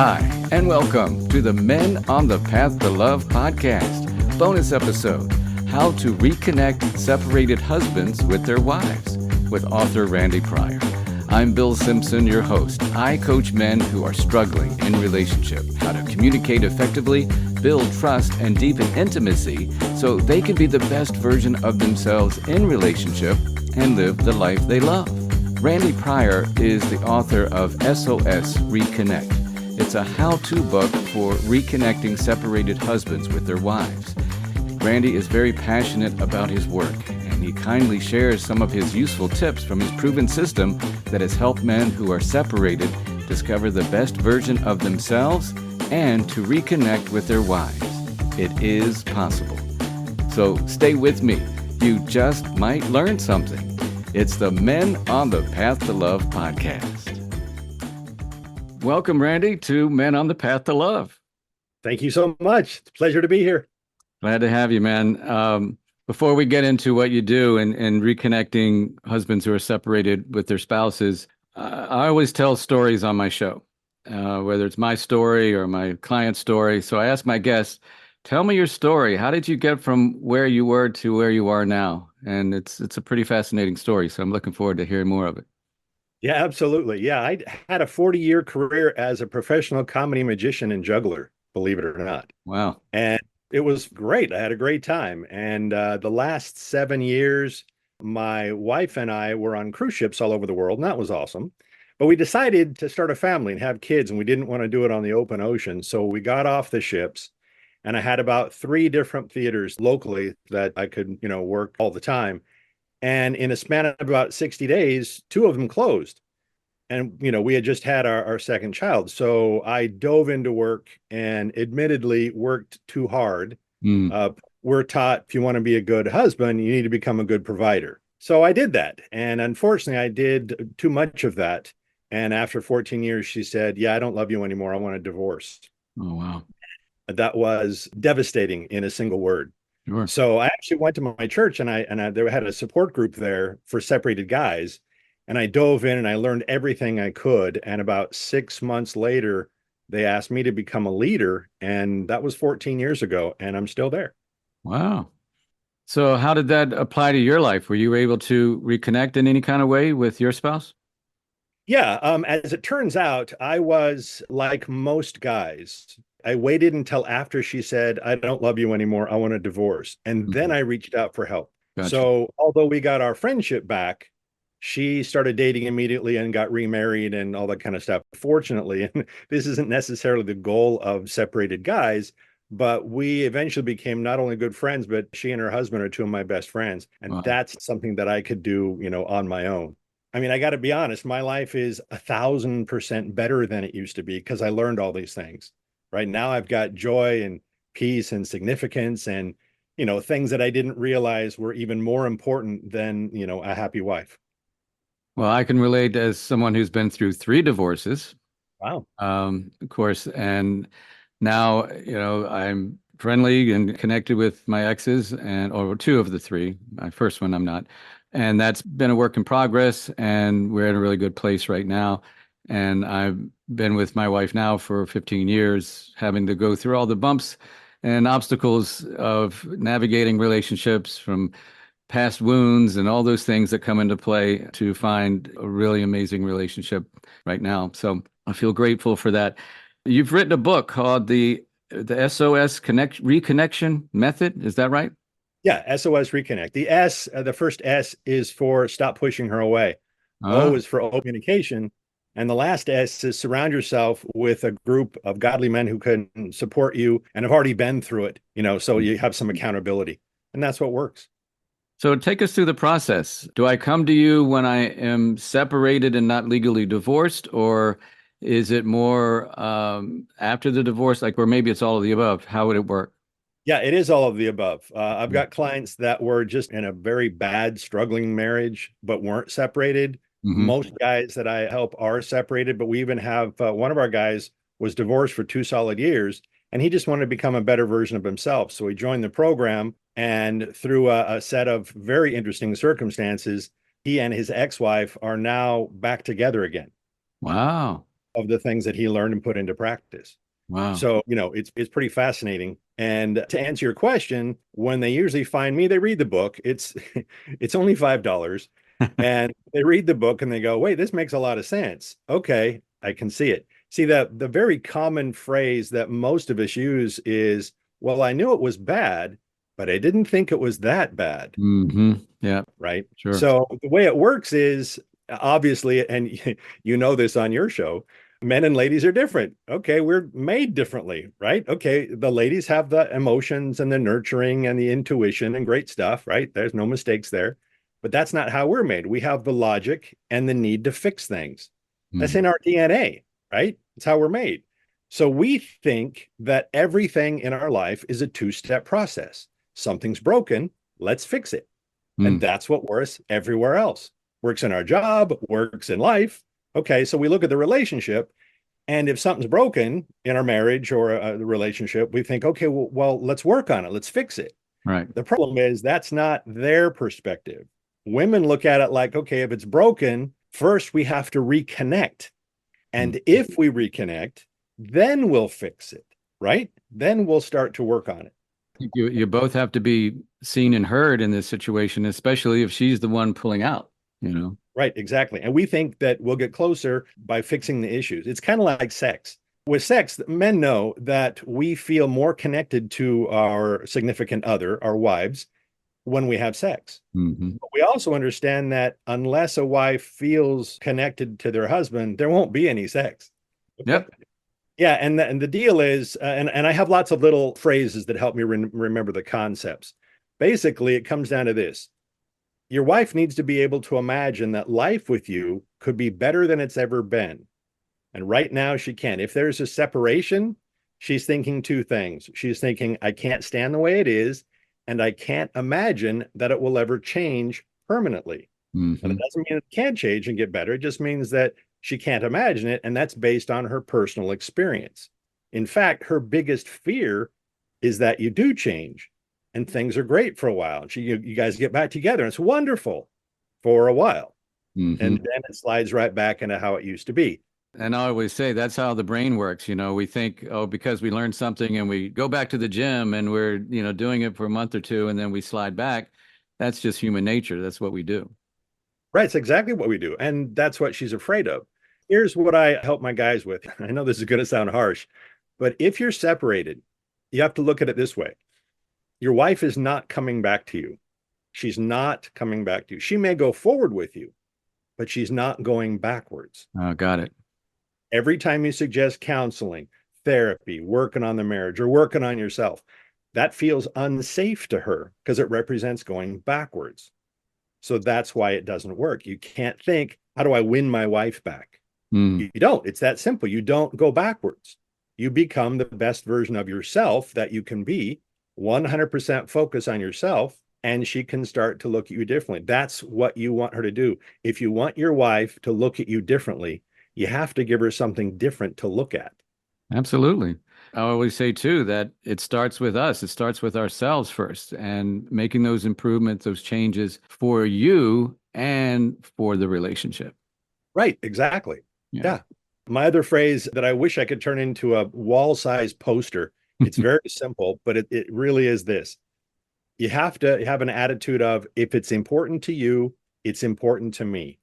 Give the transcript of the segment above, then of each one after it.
Hi, and welcome to the Men on the Path to Love podcast. Bonus episode, How to Reconnect Separated Husbands with Their Wives, with author Randy Pryor. I'm Bill Simpson, your host. I coach men who are struggling in relationship, how to communicate effectively, build trust, and deepen intimacy so they can be the best version of themselves in relationship and live the life they love. Randy Pryor is the author of S.O.S Reconnect. It's a how-to book for reconnecting separated husbands with their wives. Randy is very passionate about his work, and he kindly shares some of his useful tips from his proven system that has helped men who are separated discover the best version of themselves and to reconnect with their wives. It is possible. So stay with me. You just might learn something. It's the Men on the Path to Love podcast. Welcome, Randy, to Men on the Path to Love. Thank you so much. It's a pleasure to be here. Glad to have you, man. Before we get into what you do and reconnecting husbands who are separated with their spouses, I always tell stories on my show, whether it's my story or my client's story. So I ask my guests, tell me your story. How did you get from where you were to where you are now? And it's a pretty fascinating story. So I'm looking forward to hearing more of it. Yeah, absolutely. Yeah, I had a 40-year career as a professional comedy magician and juggler, believe it or not. Wow. And it was great. I had a great time. And the last 7 years, my wife and I were on cruise ships all over the world, and that was awesome. But we decided to start a family and have kids, and we didn't want to do it on the open ocean. So we got off the ships, and I had about 3 different theaters locally that I could, work all the time. And in a span of about 60 days, 2 of them closed. And, we had just had our second child. So I dove into work and admittedly worked too hard. We're taught if you want to be a good husband, you need to become a good provider. So I did that. And unfortunately, I did too much of that. And after 14 years, she said, yeah, I don't love you anymore. I want a divorce. Oh, wow. That was devastating in a single word. Sure. So I actually went to my church and I there had a support group there for separated guys. And I dove in and I learned everything I could. And about 6 months later, they asked me to become a leader. And that was 14 years ago. And I'm still there. Wow. So how did that apply to your life? Were you able to reconnect in any kind of way with your spouse? Yeah. As it turns out, I was like most guys. I waited until after she said, I don't love you anymore. I want a divorce. And then I reached out for help. Gotcha. So although we got our friendship back, she started dating immediately and got remarried and all that kind of stuff. Fortunately, and this isn't necessarily the goal of separated guys, but we eventually became not only good friends, but she and her husband are 2 of my best friends. And Wow. that's something that I could do, on my own. I mean, I got to be honest, my life is 1,000% better than it used to be because I learned all these things. Right now, I've got joy and peace and significance and, things that I didn't realize were even more important than, a happy wife. Well, I can relate as someone who's been through 3 divorces, Wow. of course, and now, I'm friendly and connected with my exes or 2 of the 3. My first one, I'm not. And that's been a work in progress, and we're in a really good place right now. And I've been with my wife now for 15 years, having to go through all the bumps and obstacles of navigating relationships from past wounds and all those things that come into play to find a really amazing relationship right now. So I feel grateful for that. You've written a book called the S.O.S Reconnection Method. Is that right? Yeah, S.O.S Reconnect. The first S is for stop pushing her away. O Ah, is for open communication. And the last S is surround yourself with a group of godly men who can support you and have already been through it, so you have some accountability. And that's what works. so take us through the process. Do I come to you when I am separated and not legally divorced, or is it more after the divorce, or maybe it's all of the above? How would it work? Yeah, it is all of the above. I've got clients that were just in a very bad, struggling marriage, but weren't separated. Mm-hmm. Most guys that I help are separated, but we even have one of our guys was divorced for 2 solid years, and he just wanted to become a better version of himself. So he joined the program, and through a set of very interesting circumstances, he and his ex-wife are now back together again. Wow. of the things that he learned and put into practice. Wow. So, it's pretty fascinating. And to answer your question, when they usually find me, they read the book. It's only $5. And they read the book and they go, wait, this makes a lot of sense. Okay, I can see it. See, the very common phrase that most of us use is, well, I knew it was bad, but I didn't think it was that bad. Mm-hmm. Yeah, Right. sure. So the way it works is obviously, and you know this on your show, men and ladies are different. Okay, we're made differently, right? Okay, the ladies have the emotions and the nurturing and the intuition and great stuff, right? There's no mistakes there. But that's not how we're made. We have the logic and the need to fix things. That's Mm. in our DNA, right? It's how we're made. So we think that everything in our life is a two-step process. Something's broken, let's fix it. And Mm. that's what works everywhere else. Works in our job, works in life. Okay, so we look at the relationship, and if something's broken in our marriage or a relationship, we think, okay, well, let's work on it. Let's fix it. Right. The problem is that's not their perspective. Women look at it like, okay, if it's broken, first we have to reconnect. Mm. And if we reconnect, then we'll fix it, right? Then we'll start to work on it. You both have to be seen and heard in this situation, especially if she's the one pulling out, you know? Right, exactly. And we think that we'll get closer by fixing the issues. It's kind of like sex. With sex, men know that we feel more connected to our significant other, our wives, when we have sex. Hmm. But we also understand that unless a wife feels connected to their husband, there won't be any sex. Okay. Yep. Yeah, and the deal is, and I have lots of little phrases that help me remember the concepts. Basically, it comes down to this: your wife needs to be able to imagine that life with you could be better than it's ever been. And right now she can. If there's a separation, she's thinking two things. She's thinking, I can't stand the way it is, and I can't imagine that it will ever change permanently. And it Hmm. doesn't mean it can't change and get better. It just means that she can't imagine it. And that's based on her personal experience. In fact, her biggest fear is that you do change and things are great for a while. You guys get back together. And it's wonderful for a while. And Hmm. then it slides right back into how it used to be. And I always say that's how the brain works. We think, oh, because we learned something and we go back to the gym and we're, doing it for a month or two and then we slide back. That's just human nature. That's what we do. Right. It's exactly what we do. And that's what she's afraid of. Here's what I help my guys with. I know this is going to sound harsh, but if you're separated, you have to look at it this way. Your wife is not coming back to you. She's not coming back to you. She may go forward with you, but she's not going backwards. Oh, got it. Every time you suggest counseling, therapy, working on the marriage, or working on yourself, that feels unsafe to her because it represents going backwards. So that's why it doesn't work. You can't think, how do I win my wife back? Mm. You don't. It's that simple. You don't go backwards. You become the best version of yourself that you can be, 100% focus on yourself, and she can start to look at you differently. That's what you want her to do. If you want your wife to look at you differently, you have to give her something different to look at. Absolutely. I always say too that it starts with us. It starts with ourselves first and making those improvements, those changes for you and for the relationship. Right, exactly. Yeah. Yeah. My other phrase that I wish I could turn into a wall-sized poster, it's very simple, but it really is this. You have to have an attitude of, if it's important to you, it's important to me.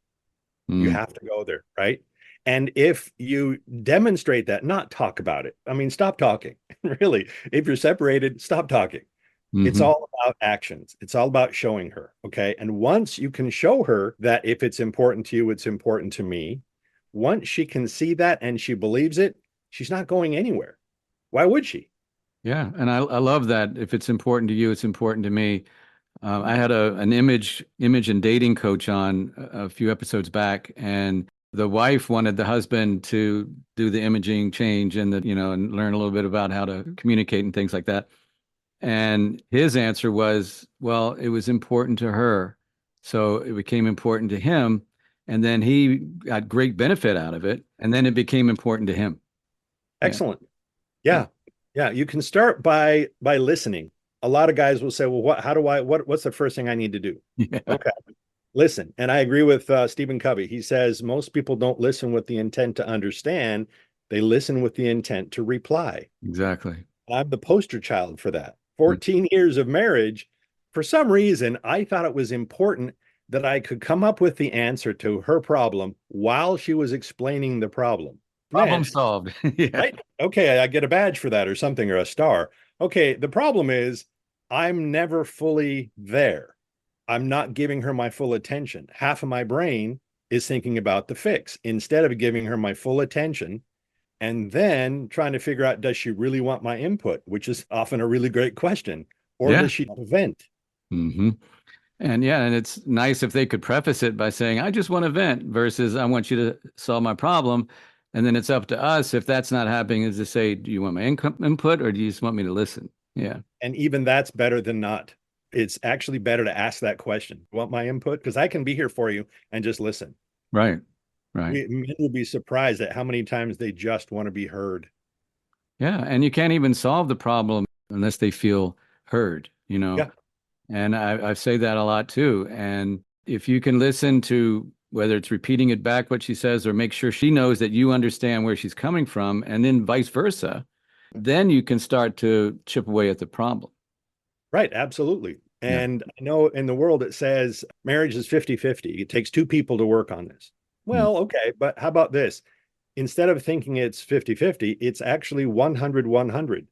You Mm. have to go there, right? And if you demonstrate that, not talk about it. I mean, stop talking. Really, if you're separated, stop talking. It's Hmm. all about actions. It's all about showing her. Okay. And once you can show her that if it's important to you, it's important to me, once she can see that and she believes it, she's not going anywhere. Why would she? Yeah. And I love that. If it's important to you, it's important to me. I had an image and dating coach on a few episodes back, and the wife wanted the husband to do the imaging change and and learn a little bit about how to communicate and things like that. And his answer was, well, it was important to her. So it became important to him. And then he got great benefit out of it. And then it became important to him. Yeah. Excellent. Yeah. Yeah. Yeah. You can start by listening. A lot of guys will say, well, what's the first thing I need to do? Yeah. Okay. Listen. And I agree with Stephen Covey. He says most people don't listen with the intent to understand, they listen with the intent to reply. Exactly. I'm the poster child for that. 14 years of marriage. For some reason, I thought it was important that I could come up with the answer to her problem while she was explaining the problem. Problem Man, solved. Yeah. right? Okay, I get a badge for that or something or a star. Okay, the problem is I'm never fully there. I'm not giving her my full attention. Half of my brain is thinking about the fix instead of giving her my full attention and then trying to figure out, does she really want my input, which is often a really great question, or Yeah. does she want to vent? Hmm. And yeah, and it's nice if they could preface it by saying, I just want to vent versus I want you to solve my problem. And then it's up to us if that's not happening, is to say, do you want my input or do you just want me to listen? Yeah. And even that's better than not. It's actually better to ask that question. Want my input? Because I can be here for you and just listen. Right. Right. Men will be surprised at how many times they just want to be heard. Yeah. And you can't even solve the problem unless they feel heard, you know. Yeah. And I say that a lot too. And if you can listen to whether it's repeating it back what she says or make sure she knows that you understand where she's coming from, and then vice versa, then you can start to chip away at the problem. Right. Absolutely. Yeah. And I know in the world it says marriage is 50-50. It takes two people to work on this. Mm. Well, okay. But how about this? Instead of thinking it's 50-50, it's actually 100-100.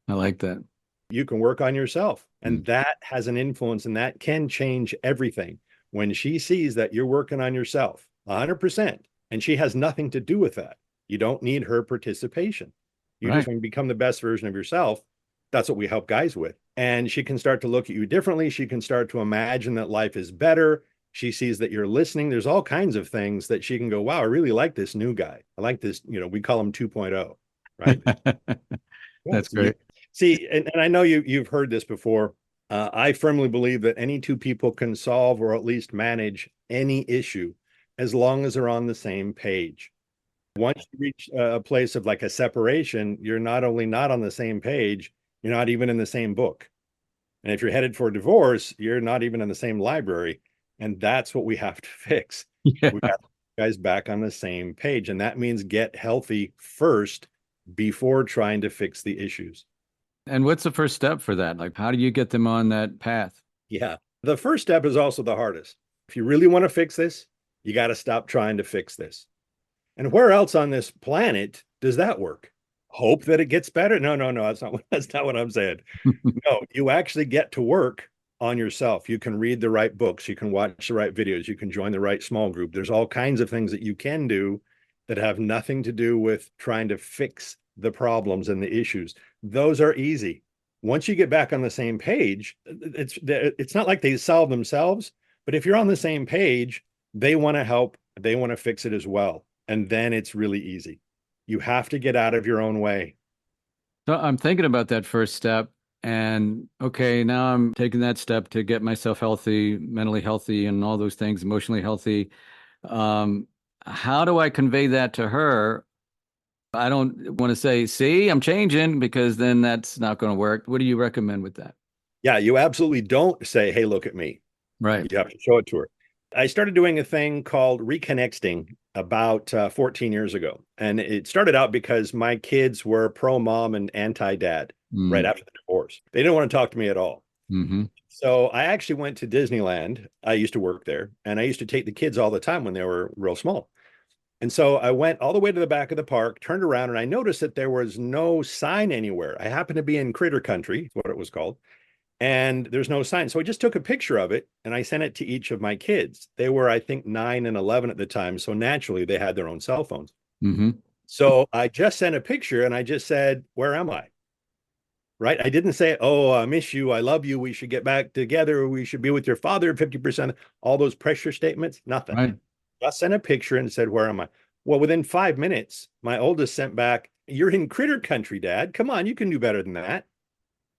I like that. You can work on yourself. Mm. And that has an influence and that can change everything. When she sees that you're working on yourself 100%, and she has nothing to do with that, you don't need her participation. You just Right. want to become the best version of yourself. That's what we help guys with. And she can start to look at you differently. She can start to imagine that life is better. She sees that you're listening. There's all kinds of things that she can go, wow, I really like this new guy. I like this, we call him 2.0, right? Yeah, That's so you great. see, and I know you've heard this before. I firmly believe that any two people can solve or at least manage any issue as long as they're on the same page. Once you reach a place of like a separation, you're not only not on the same page, you're not even in the same book. And if you're headed for divorce, you're not even in the same library. And that's what we have to fix. Yeah. We got guys back on the same page. And that means get healthy first before trying to fix the issues. And what's the first step for that? Like, how do you get them on that path? Yeah. The first step is also the hardest. If you really want to fix this, you got to stop trying to fix this. And where else on this planet does that work? Hope that it gets better? No, no, no. That's not what I'm saying. No, you actually get to work on yourself. You can read the right books, you can watch the right videos, you can join the right small group. There's all kinds of things that you can do that have nothing to do with trying to fix the problems and the issues. Those are easy. Once you get back on the same page, it's not like they solve themselves, but if you're on the same page, they want to help, they want to fix it as well. And then it's really easy. You have to get out of your own way. So I'm thinking about that first step. And okay, now I'm taking that step to get myself healthy, mentally healthy, and all those things, emotionally healthy. Um, how do I convey that to her? I don't want to say, see, I'm changing because then that's not going to work. What do you recommend with that? Yeah, you absolutely don't say, hey, look at me. Right. You have to show it to her. I started doing a thing called reconnecting about 14 years ago. And it started out because my kids were pro mom and anti dad right Mm. after the divorce. They didn't want to talk to me at all. Hmm. So I actually went to Disneyland. I used to work there and I used to take the kids all the time when they were real small. And so I went all the way to the back of the park, turned around, and I noticed that there was no sign anywhere. I happened to be in Critter Country, what it was called, and there's no sign. So I just took a picture of it and I sent it to each of my kids. They were, I think, 9 and 11 at the time. So naturally, they had their own cell phones. Hmm. So I just sent a picture and I just said, where am I? Right. I didn't say, oh, I miss you. I love you. We should get back together. We should be with your father 50%. All those pressure statements, nothing. Right. Just sent a picture and said, where am I? Well, within 5 minutes, my oldest sent back, you're in Critter Country, Dad. Come on, you can do better than that.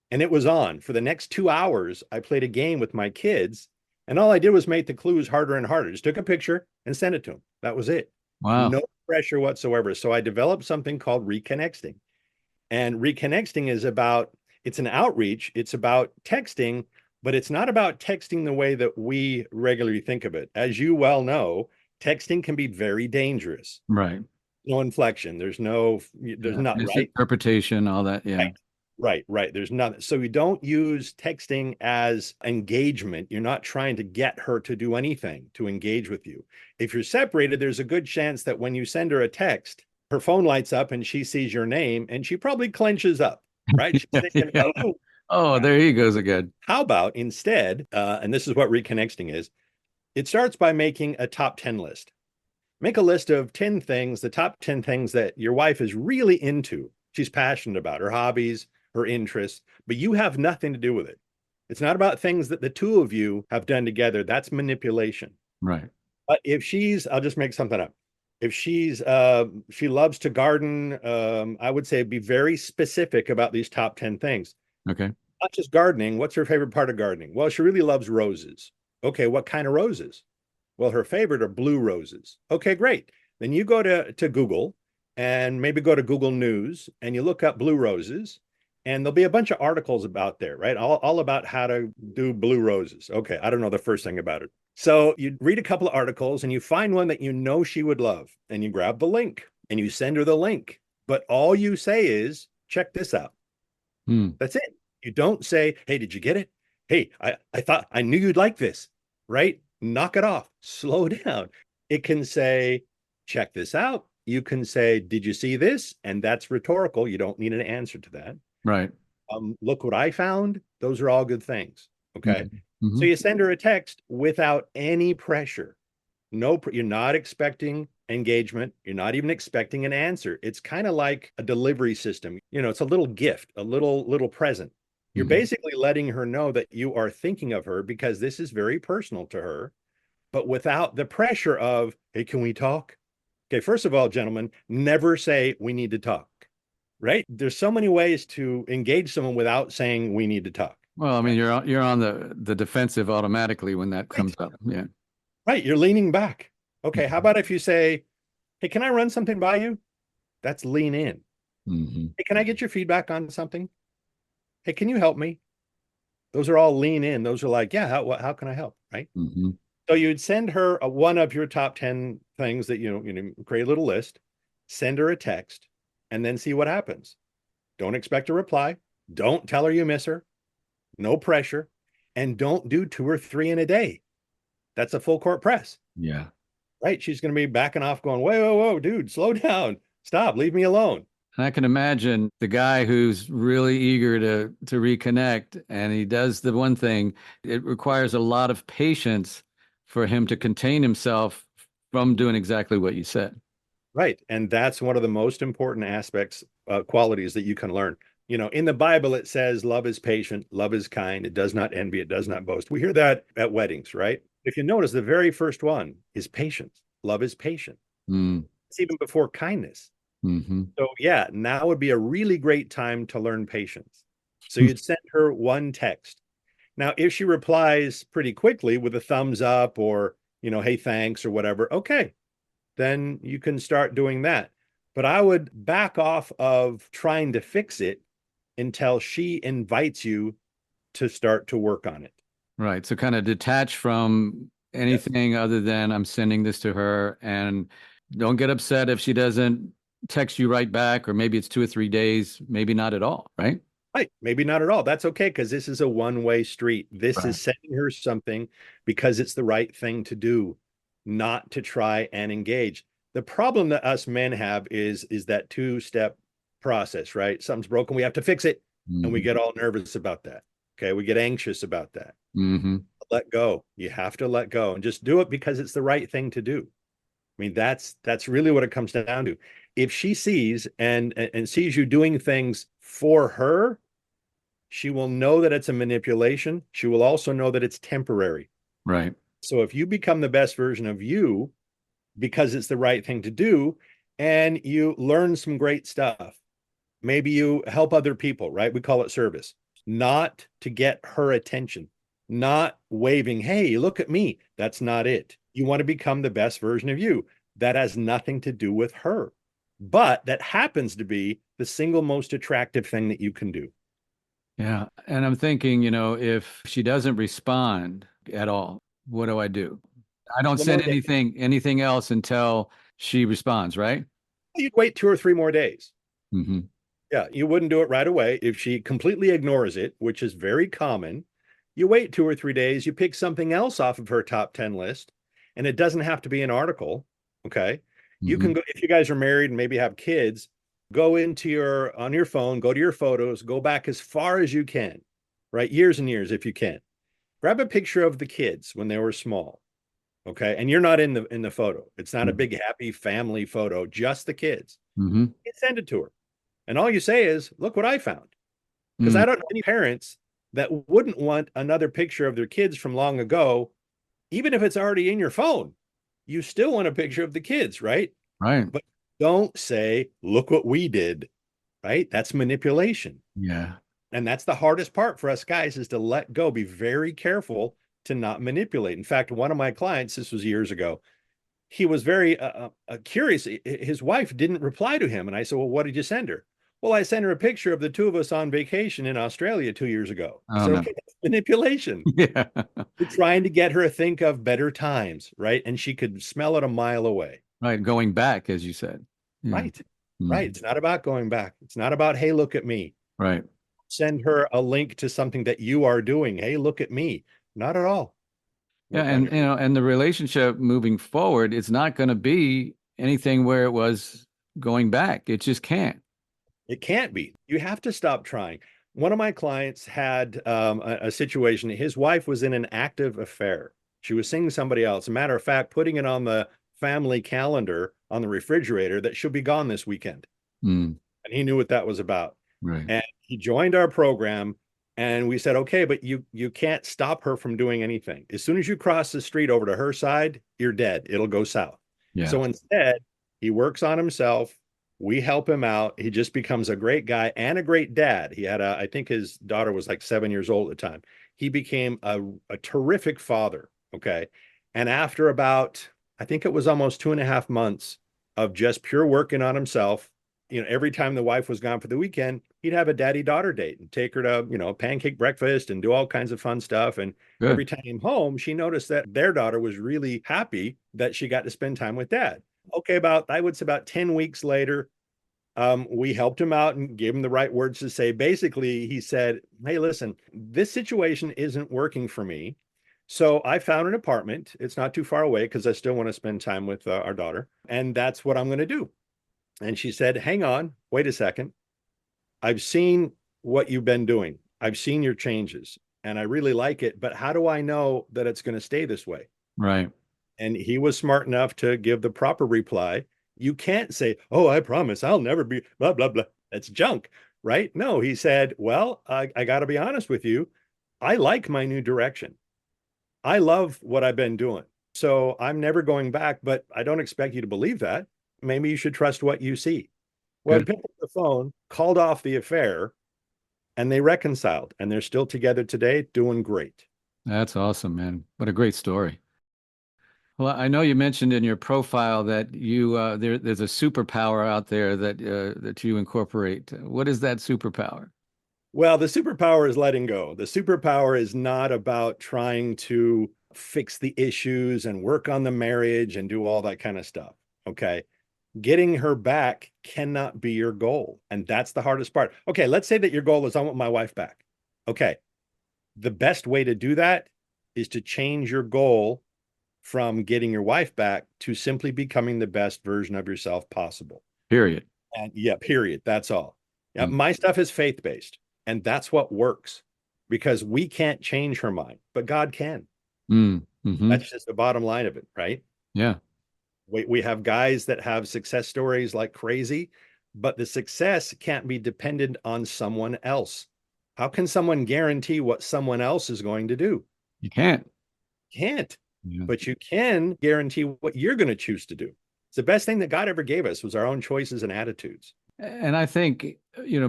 And it was on. For the next 2 hours, I played a game with my kids. And all I did was make the clues harder and harder. Just took a picture and sent it to them. That was it. Wow. No pressure whatsoever. So I developed something called reconnecting. And reconnecting is about, it's an outreach. It's about texting, But it's not about texting the way that we regularly think of it. As you well know, texting can be very dangerous. Right. No inflection. There's Yeah. not, right? Misinterpretation, all that. Yeah. Right. Right, right. There's nothing. So you don't use texting as engagement. You're not trying to get her to do anything to engage with you. If you're separated, there's a good chance that when you send her a text, her phone lights up and she sees your name and she probably clenches up, right? She's thinking, Yeah. oh, Oh, crap. there he goes again. How about instead, and this is what reconnecting is, it starts by making a top 10 list. Make a list of 10 things, the top 10 things that your wife is really into. She's passionate about her hobbies, her interests, but you have nothing to do with it. It's not about things that the two of you have done together. That's manipulation. Right. But if I'll just make something up. If she loves to garden, I would say be very specific about these top 10 things. Okay. Not just gardening. What's her favorite part of gardening? Well, she really loves roses. Okay, what kind of roses? Well, her favorite are blue roses. Okay, great. Then you go to Google and maybe go to Google News and you look up blue roses, and there'll be a bunch of articles about there, right? All about how to do blue roses. Okay, I don't know the first thing about it. So you read a couple of articles and you find one that you know she would love, and you grab the link and you send her the link. But all you say is, check this out. Hmm. That's it. You don't say, hey, did you get it? Hey, I thought I knew you'd like this, right? Knock it off. Slow down. It can say, check this out. You can say, did you see this? And that's rhetorical. You don't need an answer to that. Right. Look what I found. Those are all good things. Okay. Mm-hmm. So you send her a text without any pressure. You're not expecting engagement. You're not even expecting an answer. It's kind of like a delivery system. It's a little gift, a little present. You're Mm-hmm. basically letting her know that you are thinking of her because this is very personal to her, but without the pressure of, hey, can we talk? Okay, first of all, gentlemen, never say we need to talk, right? There's so many ways to engage someone without saying we need to talk. Well, I mean, Right. you're on the defensive automatically when that Right. comes up. Yeah. Right. You're leaning back. Okay, how about if you say, hey, can I run something by you? That's lean in. Mm-hmm. Hey, can I get your feedback on something? Hey, can you help me? Those are all lean in. Those are like, yeah, how can I help? Right. Mm-hmm. So you'd send her one of your top 10 things that create a little list, send her a text, and then see what happens. Don't expect a reply. Don't tell her you miss her. No pressure. And don't do 2 or 3 in a day. That's a full court press, Yeah. right? She's going to be backing off, going, whoa, whoa, whoa, dude, slow down. Stop, leave me alone. And I can imagine the guy who's really eager to reconnect, and he does the one thing. It requires a lot of patience for him to contain himself from doing exactly what you said. Right. And that's one of the most important aspects, qualities that you can learn. In the Bible, it says love is patient, love is kind, it does not envy, it does not boast. We hear that at weddings, right? If you notice, the very first one is patience. Love is patient. Mm. It's even before kindness. Mm-hmm. So, yeah, now would be a really great time to learn patience. So you'd send her one text. Now, if she replies pretty quickly with a thumbs up or, hey, thanks or whatever, okay, then you can start doing that. But I would back off of trying to fix it until she invites you to start to work on it. Right. So kind of detach from Yes. anything other than I'm sending this to her, and don't get upset if she doesn't text you right back, or maybe it's 2 or 3 days, maybe not at all. Right. Right. Maybe not at all. That's okay because this is a one-way street. This Right. is sending her something because it's the right thing to do, not to try and engage. The problem that us men have is that two-step process, right? Something's broken, we have to fix it, and we Mm-hmm. get all nervous about that. Okay, we get anxious about that. Mm-hmm. Let go. You have to let go and just do it because it's the right thing to do. I mean, that's really what it comes down to. If she sees and sees you doing things for her, she will know that it's a manipulation. She will also know that it's temporary. Right. So if you become the best version of you because it's the right thing to do, and you learn some great stuff, maybe you help other people, right? We call it service, not to get her attention, not waving, hey, look at me. That's not it. You want to become the best version of you. That has nothing to do with her, but that happens to be the single most attractive thing that you can do. Yeah. And I'm thinking, if she doesn't respond at all, what do I do? I don't One send more day. anything else until she responds, right? You'd wait 2 or 3 more days. Hmm. Yeah, you wouldn't do it right away. If she completely ignores it, which is very common, you wait 2 or 3 days, you pick something else off of her top 10 list, and it doesn't have to be an article. Okay. You Hmm. can go, if you guys are married and maybe have kids, go into on your phone, go to your photos, go back as far as you can, right? Years and years if you can. Grab a picture of the kids when they were small. Okay. And you're not in the photo. It's not a big happy family photo, just the kids. Hmm. You send it to her. And all you say is, look what I found. Because Mm. I don't know any parents that wouldn't want another picture of their kids from long ago, even if it's already in your phone. You still want a picture of the kids, right? Right. But don't say, look what we did, right? That's manipulation. Yeah. And that's the hardest part for us guys is to let go, be very careful to not manipulate. In fact, one of my clients, this was years ago, he was very curious. His wife didn't reply to him. And I said, well, what did you send her? Well, I sent her a picture of the two of us on vacation in Australia 2 years ago. I Oh said, no. okay, that's manipulation. Yeah. You're trying to get her to think of better times, right? And she could smell it a mile away. Right. Going back, as you said. Yeah. Right. Right. Mhm. It's not about going back. It's not about, hey, look at me. Right. Send her a link to something that you are doing. Hey, look at me. Not at all. Yeah, Not and at all. and the relationship moving forward, it's not going to be anything where it was going back. It just can't. It can't be. You have to stop trying. One of my clients had a situation. His wife was in an active affair. She was seeing somebody else. As a matter of fact, putting it on the family calendar on the refrigerator that she'll be gone this weekend. Mm, And he knew what that was about. right. And he joined our program. And we said, okay, but you can't stop her from doing anything. As soon as you cross the street over to her side, you're dead. It'll go south. Yeah. So instead, he works on himself. We help him out. He just becomes a great guy and a great dad. I think his daughter was like 7 years old at the time. He became a terrific father. Okay. And after about, I think it was almost 2.5 months of just pure working on himself, every time the wife was gone for the weekend, he'd have a daddy daughter date and take her to, pancake breakfast and do all kinds of fun stuff. And every Good. time he came home, she noticed that their daughter was really happy that she got to spend time with dad. Okay, I would say about 10 weeks later, we helped him out and gave him the right words to say. Basically, he said, hey, listen, this situation isn't working for me. So I found an apartment. It's not too far away because I still want to spend time with our daughter. And that's what I'm going to do. And she said, hang on, wait a second. I've seen what you've been doing. I've seen your changes and I really like it. But how do I know that it's going to stay this way? Right. And he was smart enough to give the proper reply. You can't say, oh, I promise I'll never be blah, blah, blah. That's junk, right? No, he said, well, I got to be honest with you. I like my new direction. I love what I've been doing. So I'm never going back, but I don't expect you to believe that. Maybe you should trust what you see. Well, he Good. picked up the phone, called off the affair, and they reconciled. And they're still together today, doing great. That's awesome, man. What a great story. Well, I know you mentioned in your profile that there's a superpower out there that you incorporate. What is that superpower? Well, the superpower is letting go. The superpower is not about trying to fix the issues and work on the marriage and do all that kind of stuff. Okay. Getting her back cannot be your goal. And that's the hardest part. Okay. Let's say that your goal is I want my wife back. Okay. The best way to do that is to change your goal from getting your wife back to simply becoming the best version of yourself possible. Period. And yeah, period. That's all. Yeah, Mm, my stuff is faith based, and that's what works because we can't change her mind, but God can. mm, hmm. That's just the bottom line of it, right? Yeah, We have guys that have success stories like crazy, but the success can't be dependent on someone else. How can someone guarantee what someone else is going to do? you can't. Can't, Yeah. but you can guarantee what you're going to choose to do. It's the best thing that God ever gave us was our own choices and attitudes. And I think,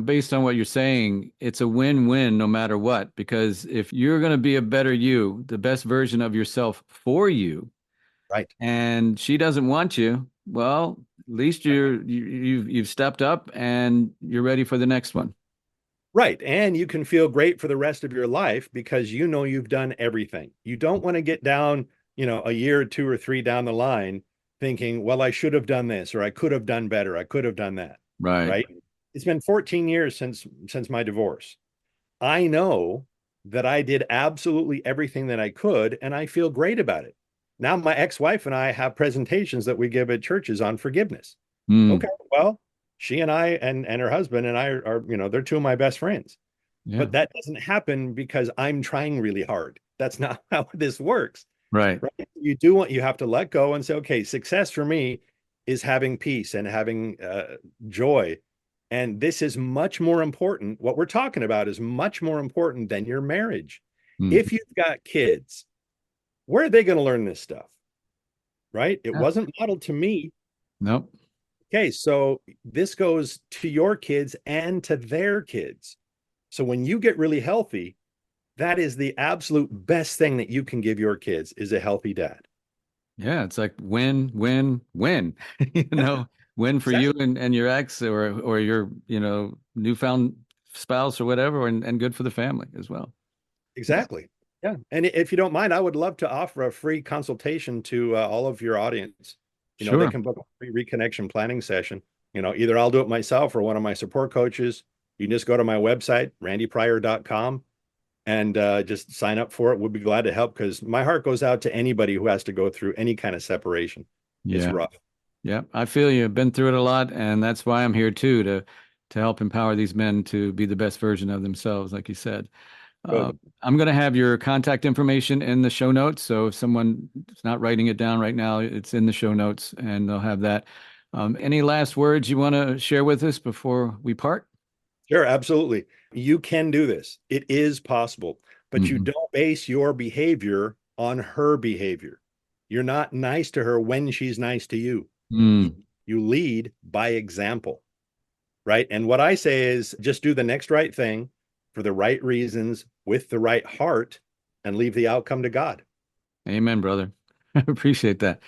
based on what you're saying, it's a win-win no matter what, because if you're going to be a better you, the best version of yourself for you, Right. and she doesn't want you, well, at least you've stepped up and you're ready for the next one. Right. And you can feel great for the rest of your life because you know you've done everything. You don't want to get down, a year or two or three down the line thinking, well, I should have done this, or I could have done better. I could have done that. Right. Right. It's been 14 years since my divorce. I know that I did absolutely everything that I could, and I feel great about it. Now, my ex-wife and I have presentations that we give at churches on forgiveness. Okay, Mm. well, she and I and her husband and I are, they're two of my best friends. Yeah. But that doesn't happen because I'm trying really hard. That's not how this works, Right. right? You have to let go and say, okay, success for me is having peace and having joy. And this is much more important. What we're talking about is much more important than your marriage. Mm. If you've got kids, where are they going to learn this stuff? Right? It Yeah. wasn't modeled to me. Nope. Okay, so this goes to your kids and to their kids. So when you get really healthy, that is the absolute best thing that you can give your kids is a healthy dad. Yeah, it's like win, win, win. Win for you Exactly. and your ex or your, newfound spouse or whatever, and good for the family as well. Yeah. Exactly. Yeah. And if you don't mind, I would love to offer a free consultation to all of your audience. They Sure. can book a free reconnection planning session. Either I'll do it myself or one of my support coaches. You can just go to my website, randypryor.com, and just sign up for it. We'll be glad to help because my heart goes out to anybody who has to go through any kind of separation. It's Yeah. rough. Yeah. I feel you. I've been through it a lot, and that's why I'm here too, to help empower these men to be the best version of themselves, like you said. Uh, Good. I'm going to have your contact information in the show notes. So if someone is not writing it down right now, it's in the show notes and they'll have that. Any last words you want to share with us before we part? Sure, absolutely. You can do this. It is possible, but you Hmm. don't base your behavior on her behavior. You're not nice to her when she's nice to you. You, Mm. you lead by example, right? And what I say is just do the next right thing for the right reasons with the right heart and leave the outcome to God. Amen, brother. I appreciate that.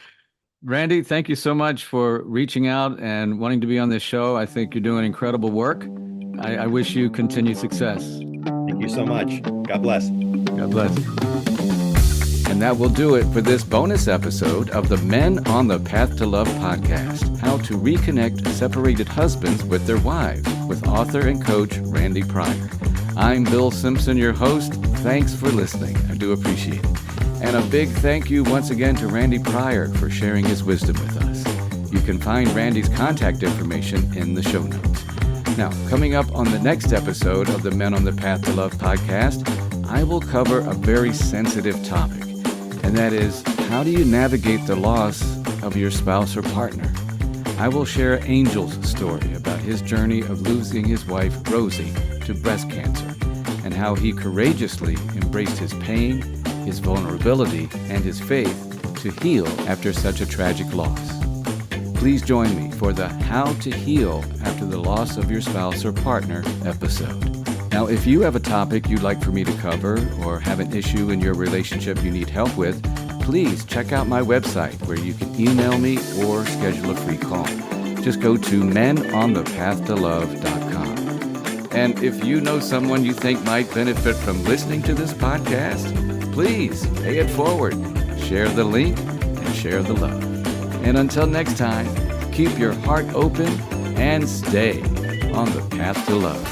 Randy, thank you so much for reaching out and wanting to be on this show. I think you're doing incredible work. I wish you continued success. Thank you so much. God bless. God bless. And that will do it for this bonus episode of the Men on the Path to Love podcast, How to Reconnect Separated Husbands with Their Wives, with author and coach Randy Pryor. I'm Bill Simpson, your host. Thanks for listening. I do appreciate it. And a big thank you once again to Randy Pryor for sharing his wisdom with us. You can find Randy's contact information in the show notes. Now, coming up on the next episode of the Men on the Path to Love podcast, I will cover a very sensitive topic, and that is, how do you navigate the loss of your spouse or partner? I will share Angel's story about his journey of losing his wife, Rosie, to breast cancer, and how he courageously embraced his pain, his vulnerability, and his faith to heal after such a tragic loss. Please join me for the How to Heal After the Loss of Your Spouse or Partner episode. Now, if you have a topic you'd like for me to cover or have an issue in your relationship you need help with, please check out my website where you can email me or schedule a free call. Just go to menonthepathtolove.com. And if you know someone you think might benefit from listening to this podcast, please pay it forward, share the link, and share the love. And until next time, keep your heart open and stay on the path to love.